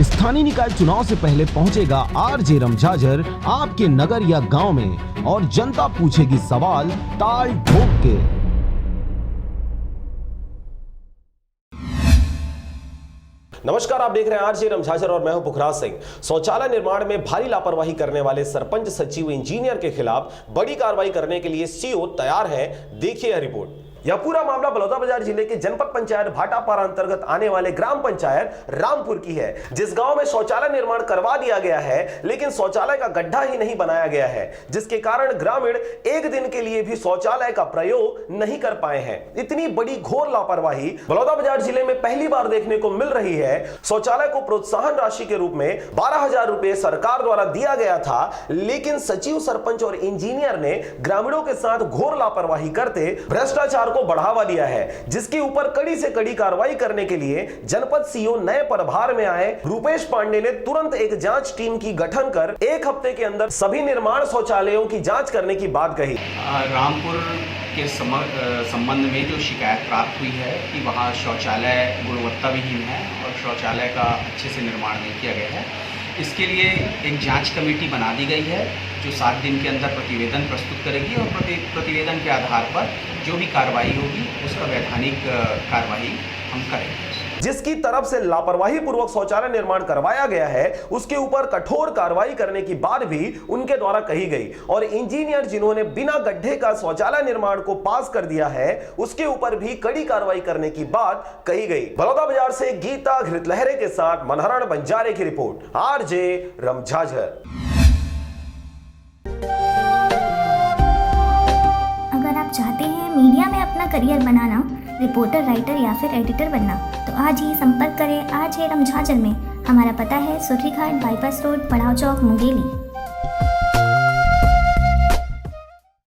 स्थानीय निकाय चुनाव से पहले पहुंचेगा आरजे रमझाझर आपके नगर या गांव में और जनता पूछेगी सवाल ताल ठोक के। नमस्कार, आप देख रहे हैं आरजे रमझाझर और मैं हूं पुखराज सिंह। शौचालय निर्माण में भारी लापरवाही करने वाले सरपंच, सचिव, इंजीनियर के खिलाफ बड़ी कार्रवाई करने के लिए सीओ तैयार है। देखिए यह रिपोर्ट। यह पूरा मामला बलौदाबाजार जिले के जनपद पंचायत भाटापारा अंतर्गत आने वाले ग्राम पंचायत रामपुर की है, जिस गांव में शौचालय निर्माण करवा दिया गया है, लेकिन शौचालय का गड्ढा ही नहीं बनाया गया है, जिसके कारण ग्रामीण एक दिन के लिए भी शौचालय का प्रयोग नहीं कर पाए हैं। इतनी बड़ी घोर लापरवाही बलौदाबाजार जिले में पहली बार देखने को मिल रही है। शौचालय को प्रोत्साहन राशि के रूप में 12,000 रुपए सरकार द्वारा दिया गया था, लेकिन सचिव, सरपंच और इंजीनियर ने ग्रामीणों के साथ घोर लापरवाही करते भ्रष्टाचार को बढ़ावा दिया है, जिसके ऊपर कड़ी से कड़ी कार्रवाई करने के लिए जनपद सीओ नए प्रभार में आए रूपेश पांडे ने तुरंत एक जांच टीम की गठन कर 1 हफ्ते के अंदर सभी निर्माण शौचालयों की जांच करने की बात कही। रामपुर के संबंध में जो शिकायत प्राप्त हुई है कि वहाँ शौचालय गुणवत्ता विहीन है और शौचालय का अच्छे से निर्माण नहीं किया गया है, इसके लिए एक जांच कमेटी बना दी गई है जो 7 दिन के अंदर प्रतिवेदन प्रस्तुत करेगी और प्रतिवेदन के आधार पर जो भी कार्रवाई होगी उसका वैधानिक कार्रवाई हम करेंगे। जिसकी तरफ से लापरवाही पूर्वक शौचालय निर्माण करवाया गया है, उसके ऊपर कठोर कार्रवाई करने की बात भी उनके द्वारा कही गई और इंजीनियर जिन्होंने बिना गड्ढे का शौचालय निर्माण को पास कर दिया है, उसके ऊपर भी कड़ी कार्रवाई करने की बात कही गई। बलौदाबाजार से गीता घृतलहरे के साथ मनहरण बंजारे की रिपोर्ट, आरजे रमझाझर। अगर आप चाहते हैं मीडिया में अपना करियर बनाना, रिपोर्टर, राइटर या फिर एडिटर बनना, तो आज ही संपर्क करें आरजे रमझाझर में। हमारा पता है सुर्रीघाट बाईपास रोड, पड़ाव चौक, मुंगेली।